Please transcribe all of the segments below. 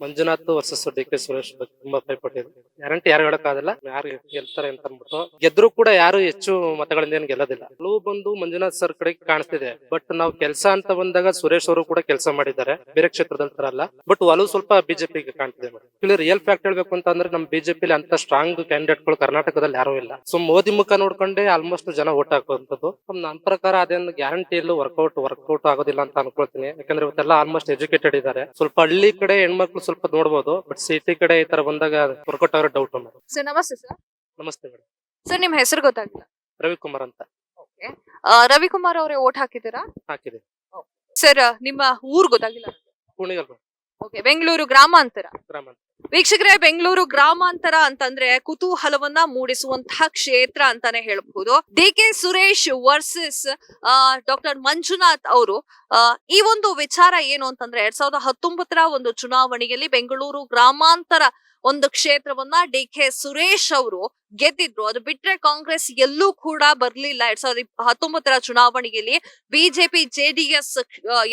Manjunath versus D K Suresh ಬಗ್ಗೆ ತುಂಬಾ ಪೈಪೋಟಿ ಇದೆ. ಗ್ಯಾರಂಟಿ ಯಾರು ಹೇಳಕ್ಕಾಗಲ್ಲ, ಯಾರು ಗೆಲ್ತಾರೆ ಅಂತ ಅಂದ್ಬಿಟ್ಟು. ಗೆದ್ರು ಕೂಡ ಯಾರು ಹೆಚ್ಚು ಮತಗಳಿಂದ ಏನು ಗೆಲ್ಲೋದಿಲ್ಲ. ಕೆಲವು ಬಂದು ಮಂಜುನಾಥ್ ಸರ್ ಕಡೆಗೆ ಕಾಣಿಸ್ತಿದೆ. ಬಟ್ ನಾವು ಕೆಲಸ ಅಂತ ಬಂದಾಗ ಸುರೇಶ್ ಅವರು ಕೂಡ ಕೆಲಸ ಮಾಡಿದ್ದಾರೆ, ಬೇರೆ ಕ್ಷೇತ್ರದಲ್ಲಿ ತರ ಅಲ್ಲ. ಬಟ್ ಒಲವು ಸ್ವಲ್ಪ ಬಿಜೆಪಿಗೆ ಕಾಣ್ತಿದೆ. ಇಲ್ಲಿ ರಿಯಲ್ ಫ್ಯಾಕ್ಟ್ ಹೇಳ್ಬೇಕು ಅಂತಂದ್ರೆ ನಮ್ ಬಿಜೆಪಿ ಅಂತ ಸ್ಟ್ರಾಂಗ್ ಕ್ಯಾಂಡಿಡೇಟ್ ಗಳು ಕರ್ನಾಟಕದಲ್ಲಿ ಯಾರು ಇಲ್ಲ. ಸೊ ಮೋದಿ ಮುಖ ನೋಡ್ಕೊಂಡೆ ಆಲ್ಮೋಸ್ಟ್ ಜನ ಓಟ್ ಹಾಕುವಂತದ್ದು. ನನ್ನ ಪ್ರಕಾರ ಅದೇನು ಗ್ಯಾರಂಟಿ ಎಲ್ಲೂ ವರ್ಕೌಟ್ ಆಗೋದಿಲ್ಲ ಅಂತ ಅನ್ಕೊಳ್ತೀನಿ. ಯಾಕಂದ್ರೆ ಇವತ್ತೆಲ್ಲ ಆಲ್ಮೋಸ್ಟ್ ಎಜುಕೇಟೆಡ್ ಇದ್ದಾರೆ. ಸ್ವಲ್ಪ ಹಳ್ಳಿ ಕಡೆ ಹೆಣ್ಮಕ್ಳು ಸ್ವಲ್ಪ ನೋಡ್ಬೋದು, ಬಟ್ ಸಿಟಿ ಕಡೆ ಈ ತರ ಬಂದಾಗ ವರ್ಕೌಟ್ ಆಗೋ ಡೌಟ್. ಸರ್ ನಮಸ್ತೆ ಸರ್. ನಮಸ್ತೆ ಮೇಡಮ್. ಸರ್ ನಿಮ್ ಹೆಸರು ಗೊತ್ತಾಗಿಲ್ಲ. ರವಿಕುಮಾರ್ ಅಂತ. ಓಕೆ. ರವಿಕುಮಾರ್ ಅವರೇ ಓಟ್ ಹಾಕಿದ್ದೀರಾ? ಹಾಕಿದೆ. ಸರ್ ನಿಮ್ಮ ಊರ್ ಗೊತ್ತಾಗಿಲ್ಲ. ಕುಣಿಗಲ್ ಓಕೆ. ಬೆಂಗಳೂರು ಗ್ರಾಮಾಂತರ. ಗ್ರಾಮ. ವೀಕ್ಷಕರೇ, ಬೆಂಗಳೂರು ಗ್ರಾಮಾಂತರ ಅಂತಂದ್ರೆ ಕುತೂಹಲವನ್ನ ಮೂಡಿಸುವಂತಹ ಕ್ಷೇತ್ರ ಅಂತಾನೆ ಹೇಳ್ಬಹುದು. D K Suresh versus doctor Manjunath ಅವರು. ಈ ಒಂದು ವಿಚಾರ ಏನು ಅಂತಂದ್ರೆ 2019 ಒಂದು ಚುನಾವಣೆಯಲ್ಲಿ ಬೆಂಗಳೂರು ಗ್ರಾಮಾಂತರ ಒಂದು ಕ್ಷೇತ್ರವನ್ನ ಡಿ ಕೆ ಸುರೇಶ್ ಅವರು ಗೆದ್ದಿದ್ರು. ಅದು ಬಿಟ್ರೆ ಕಾಂಗ್ರೆಸ್ ಎಲ್ಲೂ ಕೂಡ ಬರ್ಲಿಲ್ಲ. 2019 ಚುನಾವಣೆಯಲ್ಲಿ ಬಿಜೆಪಿ ಜೆಡಿಎಸ್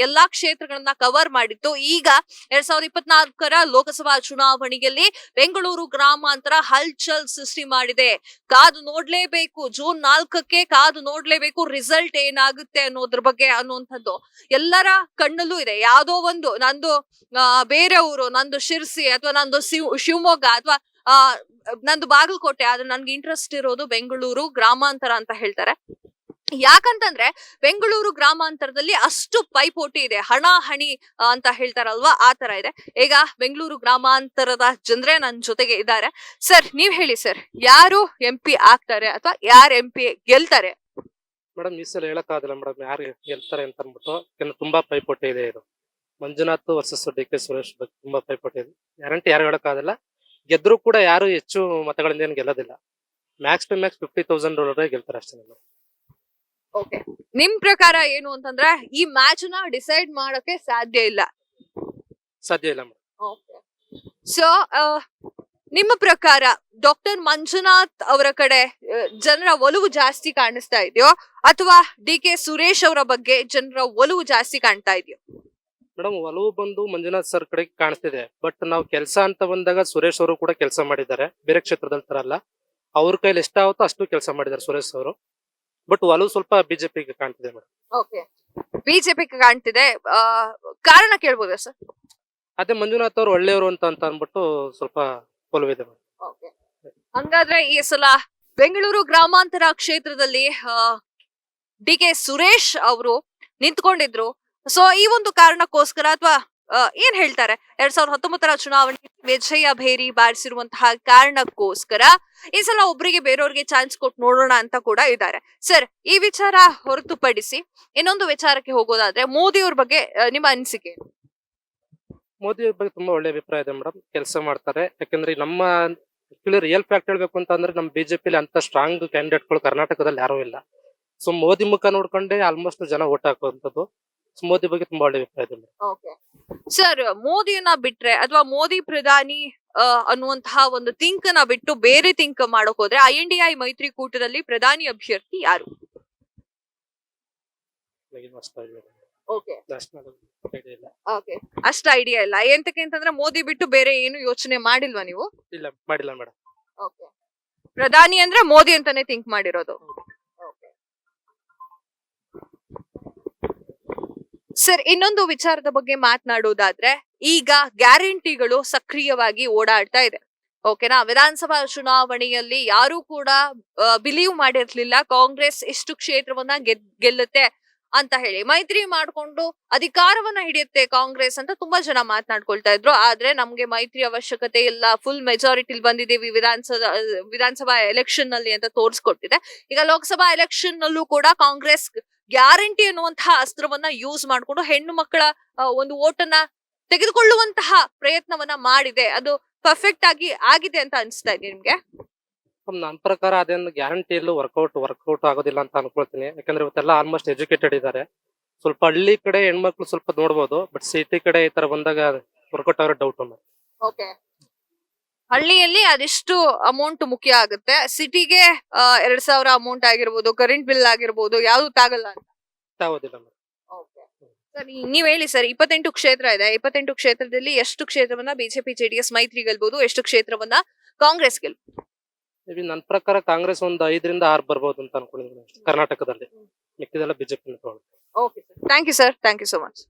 ಎಲ್ಲಾ ಕ್ಷೇತ್ರಗಳನ್ನ ಕವರ್ ಮಾಡಿತ್ತು. ಈಗ 2024 ಲೋಕಸಭಾ ಚುನಾವಣೆಯಲ್ಲಿ ಬೆಂಗಳೂರು ಗ್ರಾಮಾಂತರ ಹಲ್ಚಲ್ ಸೃಷ್ಟಿ ಮಾಡಿದೆ. ಕಾದು ನೋಡ್ಲೇಬೇಕು. ಜೂನ್ 4ಕ್ಕೆ ಕಾದು ನೋಡ್ಲೇಬೇಕು ರಿಸಲ್ಟ್ ಏನಾಗುತ್ತೆ ಅನ್ನೋದ್ರ ಬಗ್ಗೆ ಅನ್ನುವಂಥದ್ದು ಎಲ್ಲರ ಕಣ್ಣಲ್ಲೂ ಇದೆ. ಯಾವ್ದೋ ಒಂದು ನಂದು ಬೇರೆ ಊರು, ನಂದು ಶಿರ್ಸಿ ಅಥವಾ ನಂದು ಶಿವಮೊಗ್ಗ ಅಥವಾ ನಂದು ಬಾಗಲಕೋಟೆ, ಆದ್ರೆ ನನ್ಗೆ ಇಂಟ್ರೆಸ್ಟ್ ಇರೋದು ಬೆಂಗಳೂರು ಗ್ರಾಮಾಂತರ ಅಂತ ಹೇಳ್ತಾರೆ. ಯಾಕಂತಂದ್ರೆ ಬೆಂಗಳೂರು ಗ್ರಾಮಾಂತರದಲ್ಲಿ ಅಷ್ಟು ಪೈಪೋಟಿ ಇದೆ, ಹಣಾಹಣಿ ಅಂತ ಹೇಳ್ತಾರಲ್ವಾ, ಆ ತರ ಇದೆ. ಈಗ ಬೆಂಗಳೂರು ಗ್ರಾಮಾಂತರದ ಜನರೇ ನನ್ನ ಜೊತೆಗೆ ಇದ್ದಾರೆ. ಸರ್ ನೀವ್ ಹೇಳಿ ಸರ್, ಯಾರು MP ಆಗ್ತಾರೆ ಅಥವಾ ಯಾರು MP ಗೆಲ್ತಾರೆ? ಮೇಡಮ್ ಈ ಸಲ ಹೇಳಕ್ಕಾಗಲ್ಲ ಮೇಡಮ್, ಯಾರು ಗೆಲ್ತಾರೆ ಅಂತ ಅಂದ್ಬಿಟ್ಟು. ಯಾಕಂದ್ರೆ ತುಂಬಾ ಪೈಪೋಟಿ ಇದೆ. ಇದು Manjunath versus D K Suresh ಬಗ್ಗೆ ತುಂಬಾ ಪೈಪೋಟಿ ಇದೆ. ಗ್ಯಾರಂಟಿ ಯಾರು ಹೇಳಕ್ಕಾಗಲ್ಲ. ಗೆದ್ರು ಕೂಡ ಯಾರು ಹೆಚ್ಚು ಮತಗಳಿಂದ ಏನು ಗೆಲ್ಲೋದಿಲ್ಲ. ಮ್ಯಾಕ್ಸ್ ಟು ಮ್ಯಾಕ್ಸ್ 50,000 ಗೆಲ್ತಾರೆ ಅಷ್ಟೇ. ಓಕೆ. ನಿಮ್ ಪ್ರಕಾರ ಏನು ಅಂತಂದ್ರೆ ಈ ಮ್ಯಾಚ್ ನ ಡಿಸೈಡ್ ಮಾಡಕ್ಕೆ ಸಾಧ್ಯ ಇಲ್ಲ. ಸೊ ನಿಮ್ಮ ಪ್ರಕಾರ ಡಾಕ್ಟರ್ ಮಂಜುನಾಥ್ ಅವರ ಕಡೆ ಜನರ ಒಲವು ಜಾಸ್ತಿ ಕಾಣಿಸ್ತಾ ಇದೆಯೋ ಅಥವಾ ಡಿ ಕೆ ಸುರೇಶ್ ಅವರ ಬಗ್ಗೆ ಜನರ ಒಲವು ಜಾಸ್ತಿ ಕಾಣ್ತಾ ಇದೆಯೋ? ಮೇಡಮ್ ಒಲವು ಬಂದು ಮಂಜುನಾಥ್ ಸರ್ ಕಡೆಗೆ ಕಾಣಿಸ್ತಿದೆ. ಬಟ್ ನಾವು ಕೆಲಸ ಅಂತ ಬಂದಾಗ ಸುರೇಶ್ ಅವರು ಕೂಡ ಕೆಲಸ ಮಾಡಿದ್ದಾರೆ, ಬೇರೆ ಕ್ಷೇತ್ರದಲ್ಲಿ ತರ ಅಲ್ಲ. ಅವ್ರ ಕೈಲಿ ಎಷ್ಟಾಗುತ್ತೋ ಅಷ್ಟು ಕೆಲಸ ಮಾಡಿದ್ದಾರೆ ಸುರೇಶ್ ಅವರು. ಬಟ್ ಒಲವು ಸ್ವಲ್ಪ ಬಿಜೆಪಿಗೆ ಕಾಣ್ತಿದೆ ಮೇಡಮ್. ಓಕೆ. ಬಿಜೆಪಿಗೆ ಕಾಣ್ತಿದೆ. ಕಾರಣ ಕೇಳ್ಬೋದಾ ಸರ್? ಅದೇ ಮಂಜುನಾಥ್ ಅವರು ಒಳ್ಳೆಯವರು ಅಂತ ಅಂದ್ಬಿಟ್ಟು ಸ್ವಲ್ಪ ಒಲವಿದೆ ಮೇಡಮ್. ಓಕೆ. ಹಂಗಾದ್ರೆ ಈ ಸಲ ಬೆಂಗಳೂರು ಗ್ರಾಮಾಂತರ ಕ್ಷೇತ್ರದಲ್ಲಿ ಡಿ ಕೆ ಸುರೇಶ್ ಅವರು ನಿಂತ್ಕೊಂಡಿದ್ರು. ಸೊ ಈ ಒಂದು ಕಾರಣಕ್ಕೋಸ್ಕರ ಅಥವಾ ಏನ್ ಹೇಳ್ತಾರೆ 2019 ಚುನಾವಣೆ ವಿಜಯ ಭೇರಿ ಬಾರಿಸಿರುವಂತಹ ಕಾರಣಕ್ಕೋಸ್ಕರ ಈ ಸಲ ಒಬ್ಬರಿಗೆ ಬೇರೆಯವ್ರಿಗೆ ಚಾನ್ಸ್ ಕೊಟ್ಟು ನೋಡೋಣ ಅಂತ ಕೂಡ ಇದ್ದಾರೆ. ಸರ್ ಈ ವಿಚಾರ ಹೊರತುಪಡಿಸಿ ಇನ್ನೊಂದು ವಿಚಾರಕ್ಕೆ ಹೋಗೋದಾದ್ರೆ ಮೋದಿ ಅವ್ರ ಬಗ್ಗೆ ನಿಮ್ಮ ಅನಿಸಿಕೆ? ಮೋದಿ ಅವ್ರ ಬಗ್ಗೆ ತುಂಬಾ ಒಳ್ಳೆ ಅಭಿಪ್ರಾಯ ಇದೆ ಮೇಡಮ್. ಕೆಲಸ ಮಾಡ್ತಾರೆ. ಯಾಕಂದ್ರೆ ನಮ್ಮ ರಿಯಲ್ ಫ್ಯಾಕ್ಟ್ ಹೇಳ್ಬೇಕು ಅಂತಂದ್ರೆ ನಮ್ ಬಿಜೆಪಿ ಅಂತ ಸ್ಟ್ರಾಂಗ್ ಕ್ಯಾಂಡಿಡೇಟ್ ಗಳು ಕರ್ನಾಟಕದಲ್ಲಿ ಯಾರು ಇಲ್ಲ. ಸೊ ಮೋದಿ ಮುಖ ನೋಡ್ಕೊಂಡೆ ಆಲ್ಮೋಸ್ಟ್ ಜನ ಓಟ್ ಹಾಕುವಂತದ್ದು. ಮೋದಿ ಬಗ್ಗೆ ತುಂಬಾ ಒಳ್ಳೆ ಅಭಿಪ್ರಾಯ ಇದೆ. ಸರ್ ಮೋದಿಯನ್ನ ಬಿಟ್ರೆ ಅಥವಾ ಮೋದಿ ಪ್ರಧಾನಿ ಅನ್ನುವಂತಹ ಒಂದು ಥಿಂಕ್ ನ ಬಿಟ್ಟು ಬೇರೆ ಥಿಂಕ್ ಮಾಡಕ್ ಹೋದ್ರೆ INDI ಮೈತ್ರಿಕೂಟದಲ್ಲಿ ಪ್ರಧಾನಿ ಅಭ್ಯರ್ಥಿ ಯಾರು? ಅಷ್ಟ ಐಡಿಯಾ ಇಲ್ಲ. ಎಂತಕ್ಕೆ ಅಂತಂದ್ರೆ ಮೋದಿ ಬಿಟ್ಟು ಬೇರೆ ಏನು ಯೋಚನೆ ಮಾಡಿಲ್ವಾ ನೀವು? ಇಲ್ಲ, ಮಾಡಿಲ್ಲ ಮೇಡಮ್. ಪ್ರಧಾನಿ ಅಂದ್ರೆ ಮೋದಿ ಅಂತಾನೆ ಥಿಂಕ್ ಮಾಡಿರೋದು. ಸರ್ ಇನ್ನೊಂದು ವಿಚಾರದ ಬಗ್ಗೆ ಮಾತನಾಡೋದಾದ್ರೆ ಈಗ ಗ್ಯಾರಂಟಿಗಳು ಸಕ್ರಿಯವಾಗಿ ಓಡಾಡ್ತಾ ಇದೆ. ಓಕೆನಾ? ವಿಧಾನಸಭಾ ಚುನಾವಣೆಯಲ್ಲಿ ಯಾರು ಕೂಡ ಬಿಲೀವ್ ಮಾಡಿರ್ಲಿಲ್ಲ ಕಾಂಗ್ರೆಸ್ ಎಷ್ಟು ಕ್ಷೇತ್ರವನ್ನ ಗೆಲ್ಲುತ್ತೆ ಅಂತ ಹೇಳಿ. ಮೈತ್ರಿ ಮಾಡ್ಕೊಂಡು ಅಧಿಕಾರವನ್ನ ಹಿಡಿಯುತ್ತೆ ಕಾಂಗ್ರೆಸ್ ಅಂತ ತುಂಬಾ ಜನ ಮಾತನಾಡ್ಕೊಳ್ತಾ ಇದ್ರು. ಆದ್ರೆ ನಮ್ಗೆ ಮೈತ್ರಿ ಅವಶ್ಯಕತೆ ಇಲ್ಲ, ಫುಲ್ ಮೆಜಾರಿಟಿ ಬಂದಿದ್ದೀವಿ ವಿಧಾನಸಭಾ ಎಲೆಕ್ಷನ್ ನಲ್ಲಿ ಅಂತ ತೋರಿಸ್ಕೊಟ್ಟಿದೆ. ಈಗ ಲೋಕಸಭಾ ಎಲೆಕ್ಷನ್ ನಲ್ಲೂ ಕೂಡ ಕಾಂಗ್ರೆಸ್ ಗ್ಯಾರಂಟಿ ಅನ್ನುವಂತಹ ಅಸ್ತ್ರವನ್ನ ಯೂಸ್ ಮಾಡ್ಕೊಂಡು ಹೆಣ್ಣು ಮಕ್ಕಳ ಒಂದು ಓಟನ್ನ ತೆಗೆದುಕೊಳ್ಳುವಂತಹ ಪ್ರಯತ್ನವನ್ನ ಮಾಡಿದೆ. ಅದು ಪರ್ಫೆಕ್ಟ್ ಆಗಿದೆ ಅಂತ ಅನಿಸ್ತಾ ಇದೆ ನಿಮ್ಗೆ? ನನ್ನ ಪ್ರಕಾರ ಅದೇನು ಗ್ಯಾರಂಟಿ ಎಲ್ಲೂ ವರ್ಕೌಟ್ ಆಗೋದಿಲ್ಲ ಅಂತ ಅನ್ಕೊಳ್ತೀನಿ. ಯಾಕಂದ್ರೆ ಇವತ್ತೆಲ್ಲ ಆಲ್ಮೋಸ್ಟ್ ಎಜುಕೇಟೆಡ್ ಇದ್ದಾರೆ. ಸ್ವಲ್ಪ ಹಳ್ಳಿ ಕಡೆ ಹೆಣ್ಮಕ್ಳು ಸ್ವಲ್ಪ ನೋಡ್ಬೋದು, ಬಟ್ ಸಿಟಿ ಕಡೆ ಈ ತರ ಬಂದಾಗ ವರ್ಕೌಟ್ ಆಗೋ ಡೌಟ್. ಓಕೆ. ಹಳ್ಳಿಯಲ್ಲಿ ಅದೆಷ್ಟು ಅಮೌಂಟ್ ಮುಖ್ಯ ಆಗುತ್ತೆ, ಸಿಟಿಗೆ 2,000 ಅಮೌಂಟ್ ಆಗಿರ್ಬೋದು, ಕರೆಂಟ್ ಬಿಲ್ ಆಗಿರ್ಬೋದು, ಯಾವ್ದು ತಾಗಲ್ಲ ಅಂತ? ತಾಗೋದಿಲ್ಲ. ಸರ್ ನೀವ್ ಹೇಳಿ ಸರ್, 28 ಕ್ಷೇತ್ರ ಇದೆ. 28 ಕ್ಷೇತ್ರದಲ್ಲಿ ಎಷ್ಟು ಕ್ಷೇತ್ರವನ್ನ ಬಿಜೆಪಿ ಜೆಡಿಎಸ್ ಮೈತ್ರಿ ಗೆಲ್ಬಹುದು, ಎಷ್ಟು ಕ್ಷೇತ್ರವನ್ನ ಕಾಂಗ್ರೆಸ್ ಗೆಲ್ಬಹುದು? ಮೇ ಬಿ ನನ್ನ ಪ್ರಕಾರ ಕಾಂಗ್ರೆಸ್ ಒಂದು 5ರಿಂದ 6 ಬರ್ಬೋದು ಅಂತ ಅನ್ಕೊಂಡಿದ್ದೀನಿ ಕರ್ನಾಟಕದಲ್ಲಿ. ಮಿಕ್ಕಿದೆಲ್ಲ BJP. Okay sir, thank you sir, thank you so much.